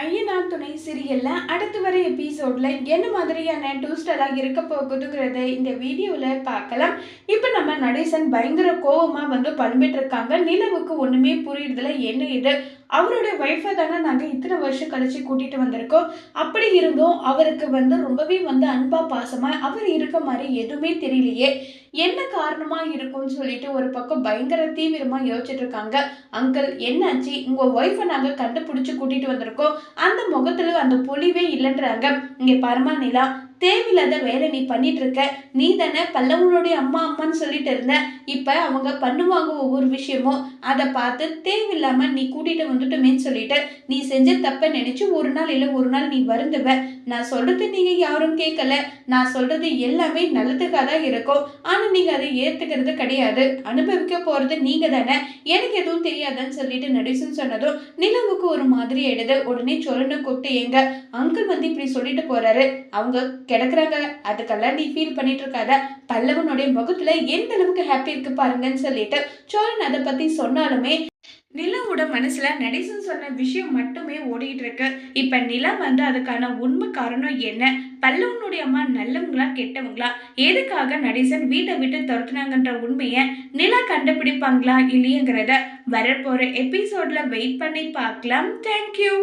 ஐயனார் துணை சீரியல்ல அடுத்து வர எபிசோட்ல என்ன மாதிரியான ட்விஸ்டெல்லாம் இருக்க போகுதுங்கிறத இந்த வீடியோல பார்க்கலாம். இப்ப நம்ம நடேசன் பயங்கர கோவமா புலம்பிட்டு இருக்காங்க. நிலவுக்கு ஒண்ணுமே புரியுறதுல என்ன இது, அவருடைய ஒய்ஃபை தானே நாங்க இத்தனை வருஷம் கழிச்சு கூட்டிட்டு வந்திருக்கோம். அப்படி இருந்தும் அவருக்கு ரொம்பவே அன்பா பாசமா அவர் இருக்க மாதிரி எதுவுமே தெரியலையே, என்ன காரணமா இருக்கும்னு சொல்லிட்டு ஒரு பக்கம் பயங்கர தீவிரமா யோசிச்சுட்டு இருக்காங்க. அங்கிள் என்னாச்சு, உங்க ஒய்ஃபை நாங்க கண்டுபிடிச்சு கூட்டிட்டு வந்திருக்கோம், அந்த முகத்துல அந்த பொலிவே இல்லைன்றாங்க. இங்க பரமா நிலா, தேவையில்லாத வேலை நீ பண்ணிட்டு இருக்க. நீ தானே பல்லவனுடைய அம்மா அம்மான்னு சொல்லிட்டு இருந்த. இப்ப அவங்க பண்ணுவாங்க ஒவ்வொரு விஷயமும், அதை பார்த்து தேவையில்லாம நீ கூட்டிட்டு வந்துட்டோமேன்னு சொல்லிட்டு நீ செஞ்ச தப்ப நினைச்சு ஒரு நாள் இல்ல ஒரு நாள் நீ வருந்துவ. நான் சொல்றது நீங்க யாரும் கேட்கல. நான் சொல்றது எல்லாமே நல்லதுக்காக தான் இருக்கும். ஆனா நீங்க அதை ஏத்துக்கிறது கிடையாது. அனுபவிக்க போறது நீங்க தானே, எனக்கு எதுவும் தெரியாதுன்னு சொல்லிட்டு நடேசன் சொன்னதும் நிலவுக்கு ஒரு மாதிரி ஆயிடுது. உடனே சொல்லு கூப்பிட்டு எங்க அங்கிள் இப்படி சொல்லிட்டு போறாரு, அவங்க கிடக்குறாங்க, அதுக்கெல்லாம் நீ ஃபீல் பண்ணிட்டு இருக்காத. பல்லவனுடைய முகத்துல எந்த அளவுக்கு ஹாப்பி இருக்கு பாருங்கன்னு சொல்லிட்டு சோழன் அதை பத்தி சொன்னாலுமே நிலாவோட மனசுல நடேசன் சொன்ன விஷயம் மட்டுமே ஓடிட்டு இருக்கு. இப்ப நிலா அதுக்கான உண்மை காரணம் என்ன, பல்லவனுடைய அம்மா நல்லவங்களா கெட்டவங்களா, எதுக்காக நடேசன் வீட்டை விட்டு துரத்துனாங்கன்ற உண்மைய நிலா கண்டுபிடிப்பாங்களா இல்லையங்கிறத வரப்போற எபிசோட்ல வெயிட் பண்ணி பார்க்கலாம். தேங்க்யூ.